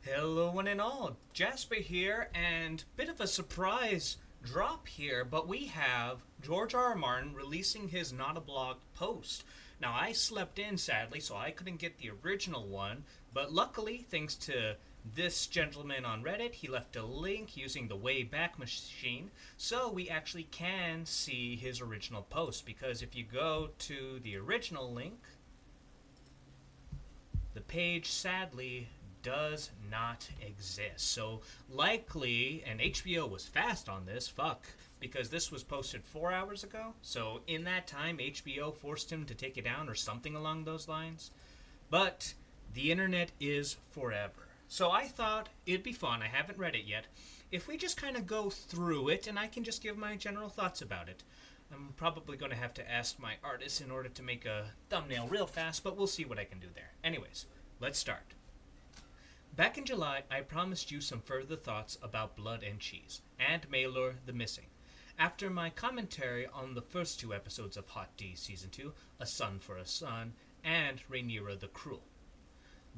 Hello, one and all. Jasper here, and bit of a surprise drop here, but we have George R. R. Martin releasing his Not a Blog post. Now, I slept in sadly, so I couldn't get the original one, but luckily, thanks to this gentleman on Reddit, he left a link using the Wayback Machine, so we actually can see his original post. Because if you go to the original link, the page sadly does not exist. So likely, and HBO was fast on this, because this was posted 4 hours ago. So in that time, HBO forced him to take it down or something along those lines. But the internet is forever. So I thought it'd be fun, I haven't read it yet, if we just kind of go through it and I can just give my general thoughts about it. I'm probably going to have to ask my artist in order to make a thumbnail real fast, but we'll see what I can do there. Anyways, let's start. Back in July, I promised you some further thoughts about Blood and Cheese, and Maylor the Missing. After my commentary on the first two episodes of Hot D Season 2, A Son for a Son, and Rhaenyra the Cruel.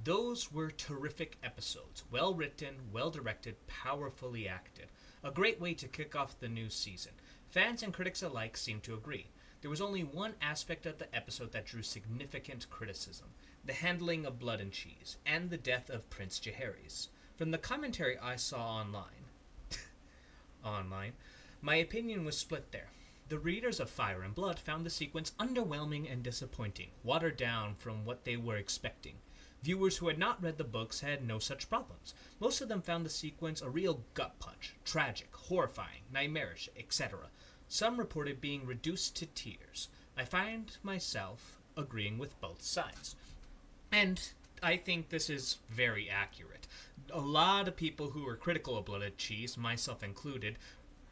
Those were terrific episodes, well written, well directed, powerfully acted. A great way to kick off the new season. Fans and critics alike seem to agree. There was only one aspect of the episode that drew significant criticism: the handling of Blood and Cheese, and the death of Prince Jaehaerys. From the commentary I saw online, my opinion was split there. The readers of Fire and Blood found the sequence underwhelming and disappointing, watered down from what they were expecting. Viewers who had not read the books had no such problems. Most of them found the sequence a real gut punch, tragic, horrifying, nightmarish, etc. Some reported being reduced to tears. I find myself agreeing with both sides. And I think this is very accurate. A lot of people who are critical of Blood and Cheese, myself included,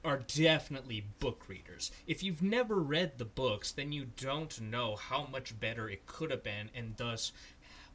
are definitely book readers. If you've never read the books, then you don't know how much better it could have been, and thus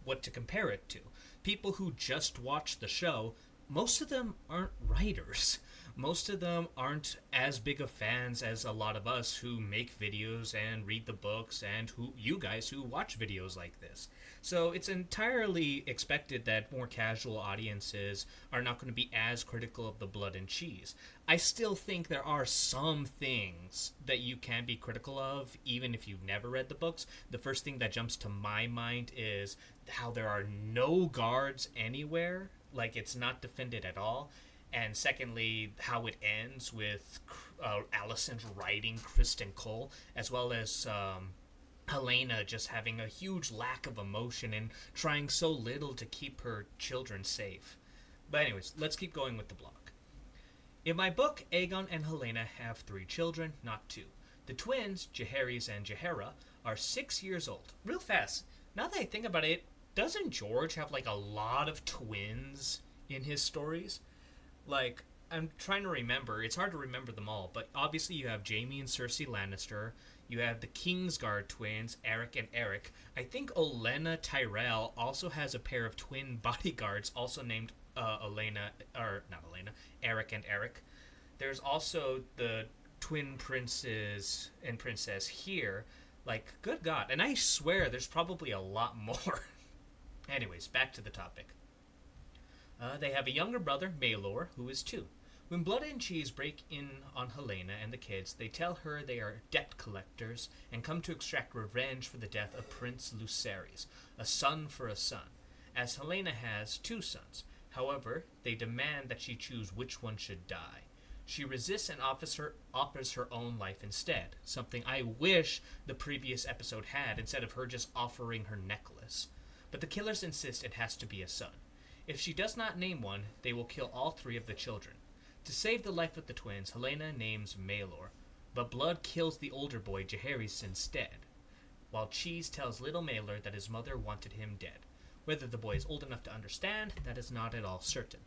what to compare it to. People who just watch the show, most of them aren't writers. Most of them aren't as big of fans as a lot of us who make videos and read the books, and who you guys who watch videos like this. So it's entirely expected that more casual audiences are not going to be as critical of the Blood and Cheese. I still think there are some things that you can be critical of, even if you've never read the books. The first thing that jumps to my mind is how there are no guards anywhere, like it's not defended at all. And secondly, how it ends with Alicent riding Kristen Cole, as well as Helena just having a huge lack of emotion and trying so little to keep her children safe. But anyways, let's keep going with the blog. In my book, Aegon and Helena have 3 children, not 2. The twins, Jaehaerys and Jaehaera, are 6 years old. Real fast, now that I think about it, doesn't George have like a lot of twins in his stories? Like, I'm trying to remember. It's hard to remember them all, but obviously you have Jaime and Cersei Lannister. You have the Kingsguard twins, Eric and Eric. I think Olenna Tyrell also has a pair of twin bodyguards, also named Eric and Eric. There's also the twin princes and princess here. Like, good God. And I swear there's probably a lot more. Anyways, back to the topic. They have a younger brother, Maelor, who is 2. When Blood and Cheese break in on Helena and the kids, they tell her they are debt collectors and come to extract revenge for the death of Prince Lucerys, a son for a son, as Helena has 2 sons. However, they demand that she choose which one should die. She resists and offers her own life instead, something I wish the previous episode had, instead of her just offering her necklace. But the killers insist it has to be a son. If she does not name one, they will kill all 3 of the children. To save the life of the twins, Helena names Maelor, but Blood kills the older boy Jaehaerys instead, while Cheese tells little Maelor that his mother wanted him dead. Whether the boy is old enough to understand, that is not at all certain.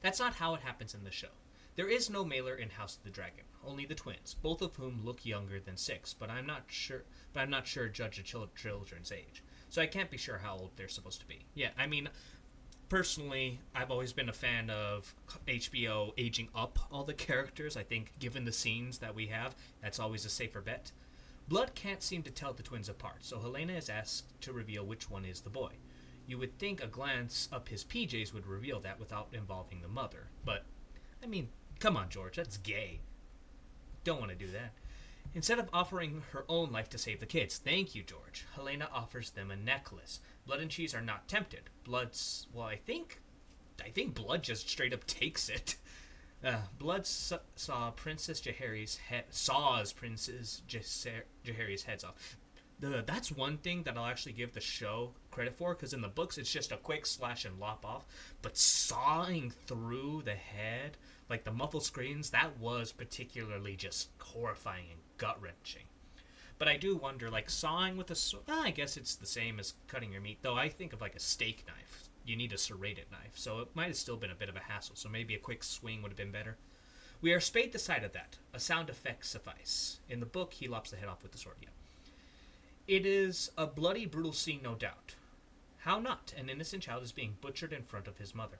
That's not how it happens in the show. There is no Maelor in House of the Dragon, only the twins, both of whom look younger than 6, but I'm not sure judge a children's age. So I can't be sure how old they're supposed to be. Yeah, I mean, personally, I've always been a fan of HBO aging up all the characters. I think given the scenes that we have, that's always a safer bet. Blood can't seem to tell the twins apart, so Helena is asked to reveal which one is the boy. You would think a glance up his PJs would reveal that without involving the mother. But, I mean, come on, George, that's gay. Don't want to do that. Instead of offering her own life to save the kids, thank you, George, Helena offers them a necklace. Blood and Cheese are not tempted. Blood's, well, I think Blood just straight up takes it. Blood saws Princess Jaehaerys's heads off. That's one thing that I'll actually give the show credit for, because in the books it's just a quick slash and lop off. But sawing through the head, like the muffled screams, that was particularly just horrifying and gut-wrenching. But I do wonder, like, sawing with a sword, I guess it's the same as cutting your meat, though I think of like a steak knife. You need a serrated knife, so it might have still been a bit of a hassle, so maybe a quick swing would have been better. We are spayed the side of that. A sound effect suffice. In the book, he lops the head off with the sword, yeah. It is a bloody, brutal scene, no doubt. How not? An innocent child is being butchered in front of his mother.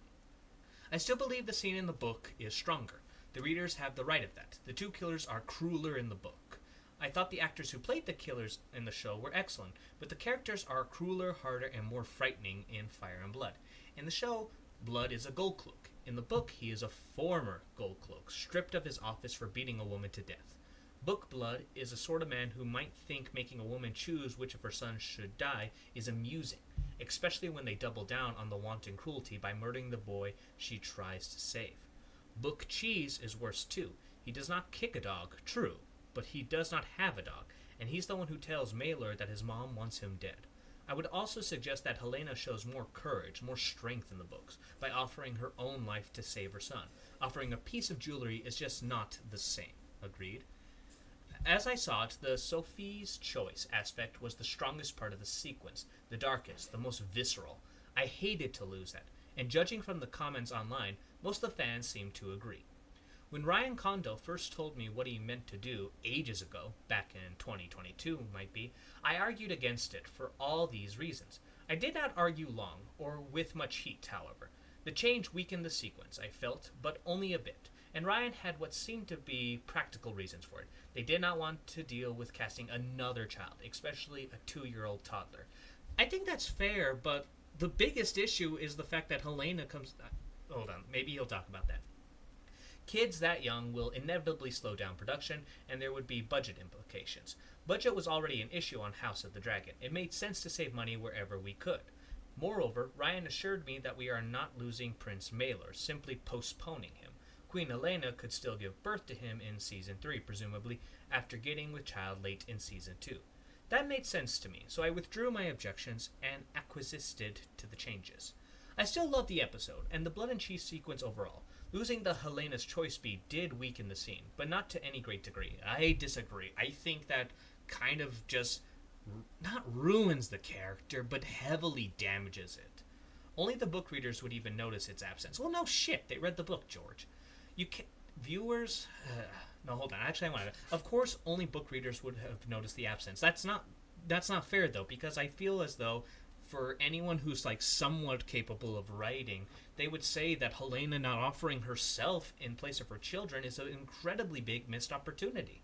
I still believe the scene in the book is stronger. The readers have the right of that. The two killers are crueler in the book. I thought the actors who played the killers in the show were excellent, but the characters are crueler, harder, and more frightening in Fire and Blood. In the show, Blood is a gold cloak. In the book, he is a former gold cloak, stripped of his office for beating a woman to death. Book Blood is a sort of man who might think making a woman choose which of her sons should die is amusing, especially when they double down on the wanton cruelty by murdering the boy she tries to save. Book Cheese is worse too. He does not kick a dog, true, but he does not have a dog, and he's the one who tells Maelor that his mom wants him dead. I would also suggest that Helena shows more courage, more strength in the books, by offering her own life to save her son. Offering a piece of jewelry is just not the same. Agreed? As I saw it, the Sophie's Choice aspect was the strongest part of the sequence, the darkest, the most visceral. I hated to lose that, and judging from the comments online, most of the fans seemed to agree. When Ryan Condal first told me what he meant to do ages ago, back in 2022 might be, I argued against it for all these reasons. I did not argue long, or with much heat, however. The change weakened the sequence, I felt, but only a bit, and Ryan had what seemed to be practical reasons for it. They did not want to deal with casting another child, especially a 2-year-old toddler. I think that's fair, but the biggest issue is the fact that Helena comes... hold on, maybe he'll talk about that. Kids that young will inevitably slow down production, and there would be budget implications. Budget was already an issue on House of the Dragon. It made sense to save money wherever we could. Moreover, Ryan assured me that we are not losing Prince Maelor, simply postponing him. Queen Helena could still give birth to him in Season 3, presumably, after getting with child late in Season 2. That made sense to me, so I withdrew my objections and acquiesced to the changes. I still love the episode, and the Blood and Cheese sequence overall. Losing the Helena's Choice beat did weaken the scene, but not to any great degree. I disagree. I think that kind of just not ruins the character, but heavily damages it. Only the book readers would even notice its absence. Well, no shit, they read the book, George. You can viewers. No, hold on. Actually, I want to. Of course, only book readers would have noticed the absence. That's not fair though, because I feel as though for anyone who's like somewhat capable of writing, they would say that Helena not offering herself in place of her children is an incredibly big missed opportunity.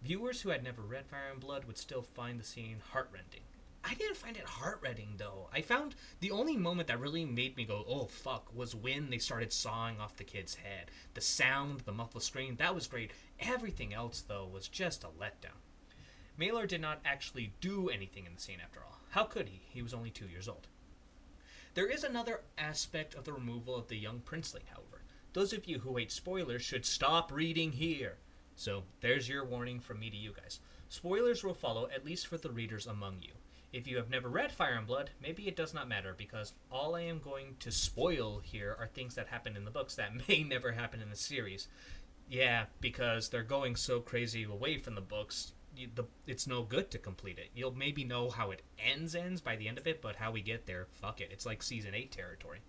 Viewers who had never read Fire and Blood would still find the scene heartrending. I didn't find it heartrending, though. I found the only moment that really made me go, oh, fuck, was when they started sawing off the kid's head. The sound, the muffled scream, that was great. Everything else, though, was just a letdown. Maelor did not actually do anything in the scene, after all. How could he? He was only 2 years old. There is another aspect of the removal of the young princeling, however. Those of you who hate spoilers should stop reading here. So, there's your warning from me to you guys. Spoilers will follow, at least for the readers among you. If you have never read Fire and Blood, maybe it does not matter, because all I am going to spoil here are things that happen in the books that may never happen in the series. Yeah, because they're going so crazy away from the books, it's no good to complete it. You'll maybe know how it ends by the end of it, but how we get there, fuck it. It's like Season 8 territory.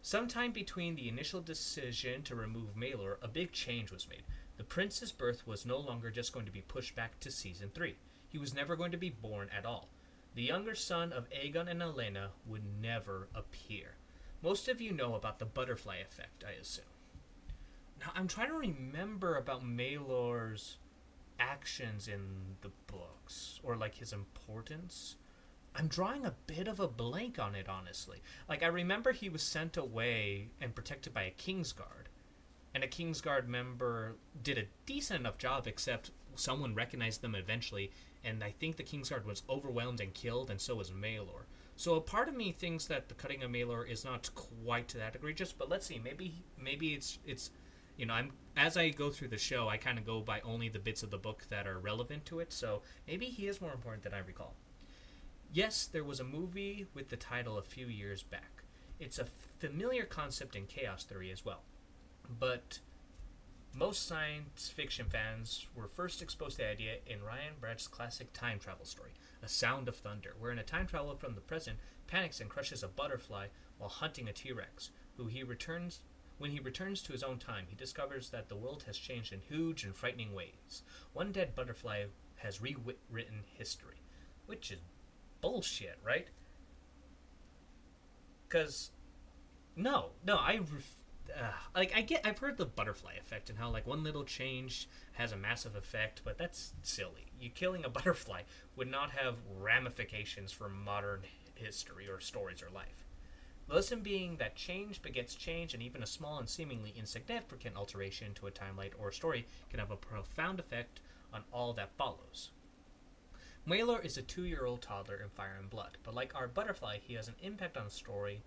Sometime between the initial decision to remove Maelor, a big change was made. The prince's birth was no longer just going to be pushed back to Season 3. He was never going to be born at all. The younger son of Aegon and Helena would never appear. Most of you know about the butterfly effect, I assume. Now, I'm trying to remember about Maelor's actions in the books, or like his importance. I'm drawing a bit of a blank on it, honestly. Like, I remember he was sent away and protected by a Kingsguard, and a Kingsguard member did a decent enough job, except someone recognized them eventually, and I think the Kingsguard was overwhelmed and killed, and so was Maelor. So a part of me thinks that the cutting of Maelor is not quite that egregious, but let's see. Maybe it's I'm as I go through the show, I kind of go by only the bits of the book that are relevant to it. So maybe he is more important than I recall. Yes, there was a movie with the title a few years back. It's a familiar concept in chaos theory as well, but most science fiction fans were first exposed to the idea in Ryan Brad's classic time travel story, A Sound of Thunder, wherein a time traveler from the present panics and crushes a butterfly while hunting a T-Rex, when he returns to his own time, he discovers that the world has changed in huge and frightening ways. One dead butterfly has rewritten history, which is bullshit, right? Because I've heard the butterfly effect and how like one little change has a massive effect, but that's silly. You killing a butterfly would not have ramifications for modern history or stories or life. The lesson being that change begets change, and even a small and seemingly insignificant alteration to a timeline or a story can have a profound effect on all that follows. Maelor is a 2-year-old toddler in Fire and Blood, but like our butterfly, he has an impact on the story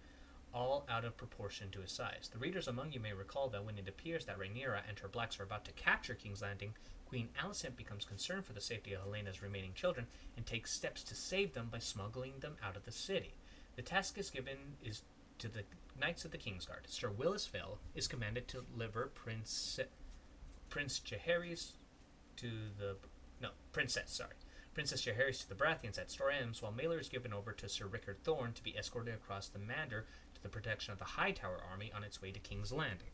all out of proportion to his size. The readers among you may recall that when it appears that Rhaenyra and her blacks are about to capture King's Landing, Queen Alicent becomes concerned for the safety of Helena's remaining children and takes steps to save them by smuggling them out of the city. The task is to the Knights of the Kingsguard. Sir Willis Fell is commanded to deliver Princess Jaehaerys to the Baratheons at Storm's, while Maelor is given over to Sir Rickard Thorne to be escorted across the Mander to the protection of the Hightower army on its way to King's Landing.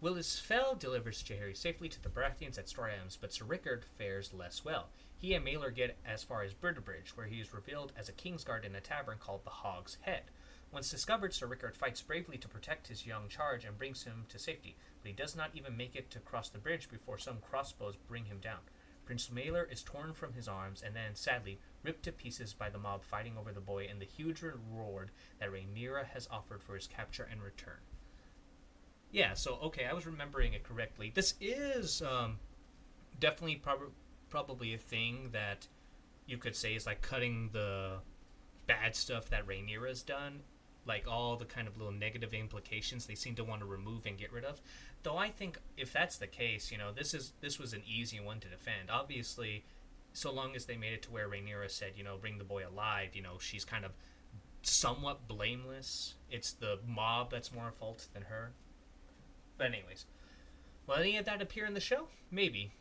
Willis Fell delivers Jaehaerys safely to the Baratheons at Storm's, but Sir Rickard fares less well. He and Maelor get as far as Birdbridge, where he is revealed as a Kingsguard in a tavern called the Hog's Head. Once discovered, Sir Rickard fights bravely to protect his young charge and brings him to safety, but he does not even make it to cross the bridge before some crossbows bring him down. Prince Maelor is torn from his arms and then, sadly, ripped to pieces by the mob fighting over the boy and the huge reward that Rhaenyra has offered for his capture and return. Yeah, so, okay, I was remembering it correctly. This is definitely probably a thing that you could say is like cutting the bad stuff that Rhaenyra's done, like all the kind of little negative implications they seem to want to remove and get rid of. Though I think if that's the case, this was an easy one to defend. Obviously, so long as they made it to where Rhaenyra said, bring the boy alive, she's kind of somewhat blameless. It's the mob that's more at fault than her. But anyways, will any of that appear in the show? Maybe.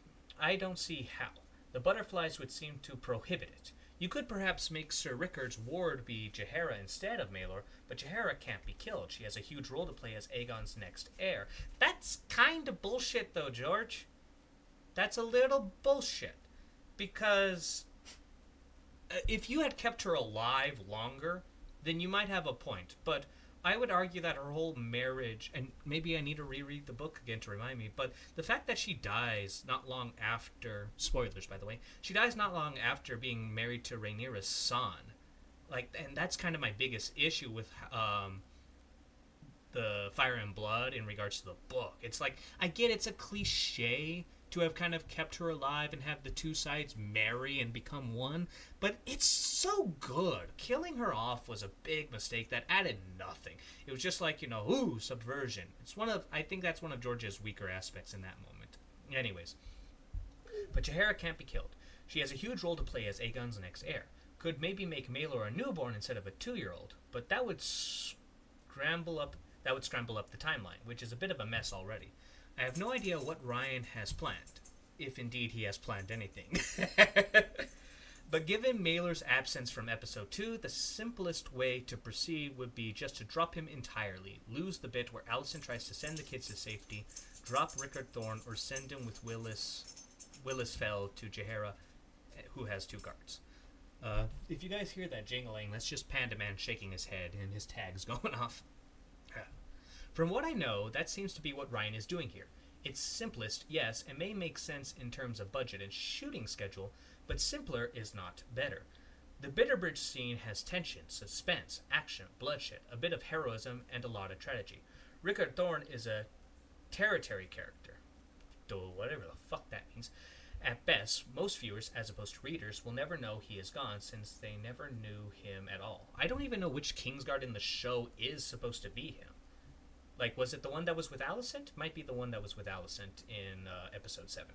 I don't see how. The butterflies would seem to prohibit it. You could perhaps make Sir Rickard's ward be Jaehaera instead of Maelor, but Jaehaera can't be killed. She has a huge role to play as Aegon's next heir. That's kind of bullshit, though, George. That's a little bullshit. Because if you had kept her alive longer, then you might have a point. But I would argue that her whole marriage, and maybe I need to reread the book again to remind me, but the fact that she dies not long after, spoilers by the way, she dies not long after being married to Rhaenyra's son, and that's kind of my biggest issue with the Fire and Blood in regards to the book. It's like, I get it's a cliche to have kind of kept her alive and have the two sides marry and become one, but it's so good. Killing her off was a big mistake that added nothing. It was just like, subversion. I think that's one of George's weaker aspects in that moment. Anyways, but Jaehaera can't be killed. She has a huge role to play as Aegon's next heir. Could maybe make Maelor a newborn instead of a 2-year-old, but that would scramble up the timeline, which is a bit of a mess already. I have no idea what Ryan has planned, if indeed he has planned anything. But given Maelor's absence from episode 2, the simplest way to proceed would be just to drop him entirely, lose the bit where Alicent tries to send the kids to safety, drop Rickard Thorne, or send him with Willis Fell to Jaehaera, who has 2 guards. If you guys hear that jingling, that's just Panda Man shaking his head and his tags going off. From what I know, that seems to be what Ryan is doing here. It's simplest, yes, and may make sense in terms of budget and shooting schedule, but simpler is not better. The Bitterbridge scene has tension, suspense, action, bloodshed, a bit of heroism, and a lot of tragedy. Rickard Thorne is a territory character, though whatever the fuck that means. At best, most viewers, as opposed to readers, will never know he is gone since they never knew him at all. I don't even know which Kingsguard in the show is supposed to be him. Like, was it the one that was with Alicent? Might be the one that was with Alicent in episode 7.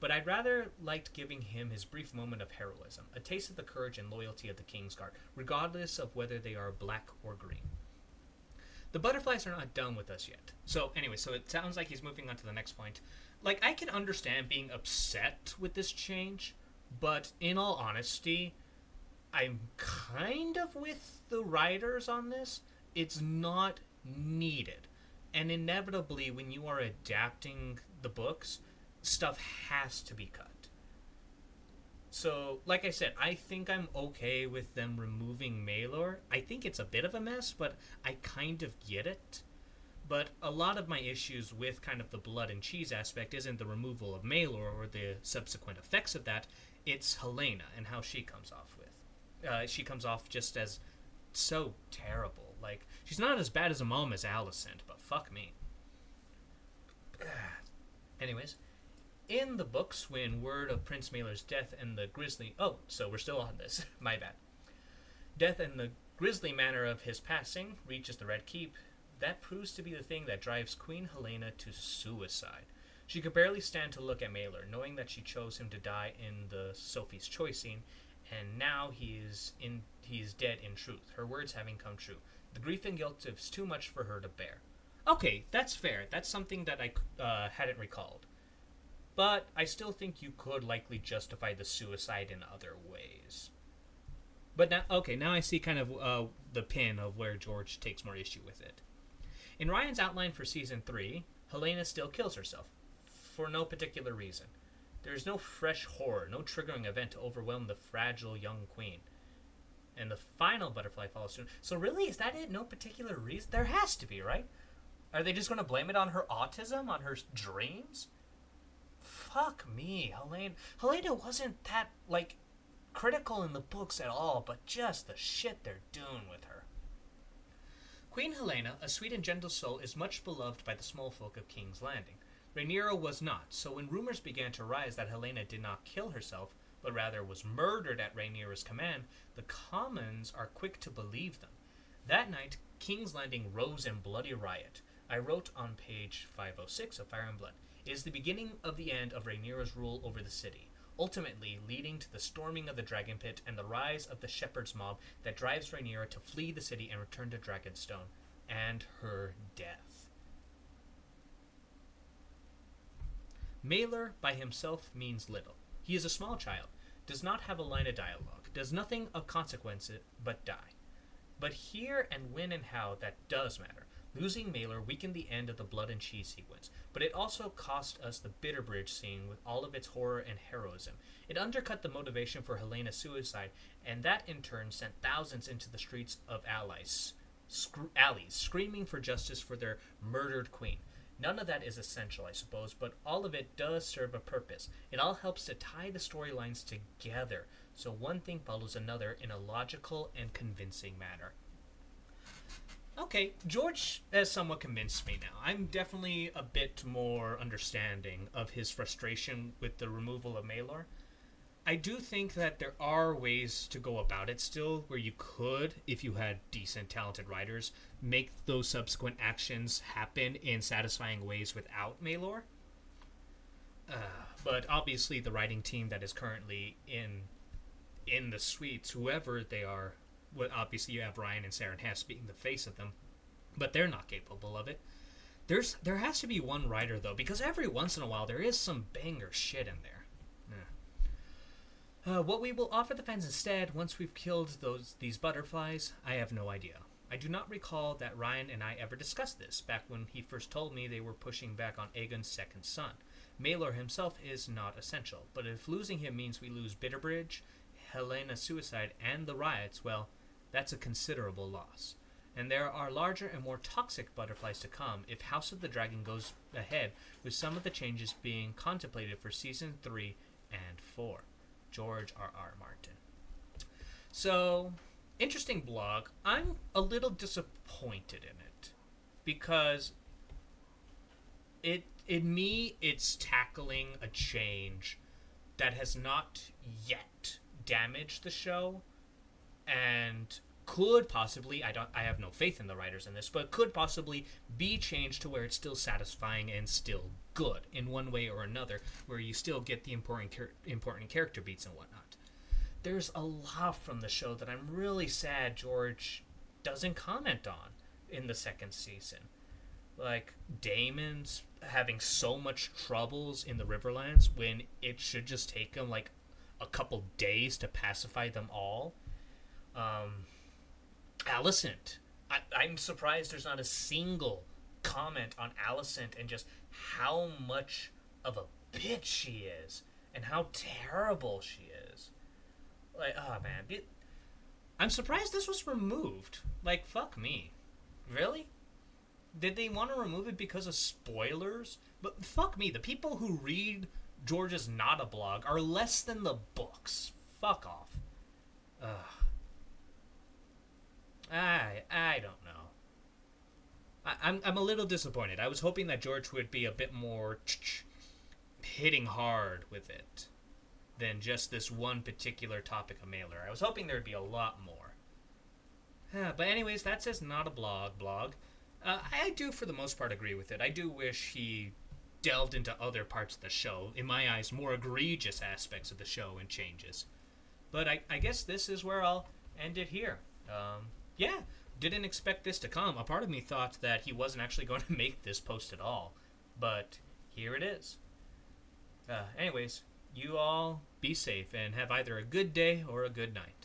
But I'd rather liked giving him his brief moment of heroism, a taste of the courage and loyalty of the Kingsguard, regardless of whether they are black or green. The butterflies are not done with us yet. So anyway, so it sounds like he's moving on to the next point. Like, I can understand being upset with this change, but in all honesty, I'm kind of with the writers on this. It's not needed. And inevitably, when you are adapting the books, stuff has to be cut. So, like I said, I think I'm okay with them removing Maelor. I think it's a bit of a mess, but I kind of get it. But a lot of my issues with kind of the blood and cheese aspect isn't the removal of Maelor or the subsequent effects of that. It's Helena and how she comes off with. She comes off just as so terrible. Like, she's not as bad as a mom as Alicent, but fuck me. Anyways, in the books, when word of Prince Maelor's death and the grisly... Oh, so we're still on this. My bad. Death and the grisly manner of his passing reaches the Red Keep, that proves to be the thing that drives Queen Helena to suicide. She could barely stand to look at Maelor, knowing that she chose him to die in the Sophie's Choice scene, and now he is dead in truth, her words having come true. The grief and guilt is too much for her to bear. Okay, that's fair. That's something that I hadn't recalled. But I still think you could likely justify the suicide in other ways. But now I see kind of the pin of where George takes more issue with it. In Ryan's outline for Season 3, Helena still kills herself, for no particular reason. There is no fresh horror, no triggering event to overwhelm the fragile young queen. And the final butterfly follows soon. So really, is that it? No particular reason? There has to be, right? Are they just going to blame it on her autism, on her dreams? Fuck me, Helena wasn't that, like, critical in the books at all, but just the shit they're doing with her. Queen Helena, a sweet and gentle soul, is much beloved by the small folk of King's Landing. Rhaenyra was not, so when rumors began to rise that Helena did not kill herself, but rather was murdered at Rhaenyra's command, the commons are quick to believe them. That night, King's Landing rose in bloody riot. I wrote on page 506 of Fire and Blood, it is the beginning of the end of Rhaenyra's rule over the city, ultimately leading to the storming of the Dragon Pit and the rise of the Shepherd's Mob that drives Rhaenyra to flee the city and return to Dragonstone, and her death. Maelor by himself means little. He is a small child, does not have a line of dialogue, does nothing of consequence but die. But here and when and how, that does matter. Losing Maelor weakened the end of the blood and cheese sequence, but it also cost us the Bitterbridge scene with all of its horror and heroism. It undercut the motivation for Helena's suicide, and that in turn sent thousands into the streets of alleys, screaming for justice for their murdered queen. None of that is essential, I suppose, but all of it does serve a purpose. It all helps to tie the storylines together, so one thing follows another in a logical and convincing manner. Okay, George has somewhat convinced me now. I'm definitely a bit more understanding of his frustration with the removal of Maelor. I do think that there are ways to go about it still, where you could, if you had decent, talented writers, make those subsequent actions happen in satisfying ways without Maelor. But obviously the writing team that is currently in the suites, whoever they are, well, obviously you have Ryan and Sarah Hess being the face of them, but they're not capable of it. There has to be one writer, though, because every once in a while there is some banger shit in there. What we will offer the fans instead, once we've killed these butterflies, I have no idea. I do not recall that Ryan and I ever discussed this, back when he first told me they were pushing back on Aegon's second son. Maelor himself is not essential, but if losing him means we lose Bitterbridge, Helena's suicide, and the riots, well, that's a considerable loss. And there are larger and more toxic butterflies to come if House of the Dragon goes ahead with some of the changes being contemplated for Season 3 and 4. George R.R. Martin. So, interesting blog. I'm a little disappointed in it because in me it's tackling a change that has not yet damaged the show and could possibly, I have no faith in the writers in this, but could possibly be changed to where it's still satisfying and still good in one way or another, where you still get the important character beats and whatnot. There's a lot from the show that I'm really sad George doesn't comment on in the second season. Like Damon's having so much troubles in the Riverlands when it should just take him like a couple days to pacify them all. Alicent. I'm surprised there's not a single comment on Alicent and just how much of a bitch she is and how terrible she is. Like, oh man. I'm surprised this was removed. Like, fuck me. Really? Did they want to remove it because of spoilers? But fuck me, the people who read George's Not a Blog are less than the books. Fuck off. Ugh. I don't know. I'm a little disappointed. I was hoping that George would be a bit more hitting hard with it than just this one particular topic of Mailer. I was hoping there'd be a lot more. But anyways, that says Not a blog. I do, for the most part, agree with it. I do wish he delved into other parts of the show, in my eyes, more egregious aspects of the show and changes. But I guess this is where I'll end it here. Yeah, didn't expect this to come. A part of me thought that he wasn't actually going to make this post at all. But here it is. Anyways, you all be safe and have either a good day or a good night.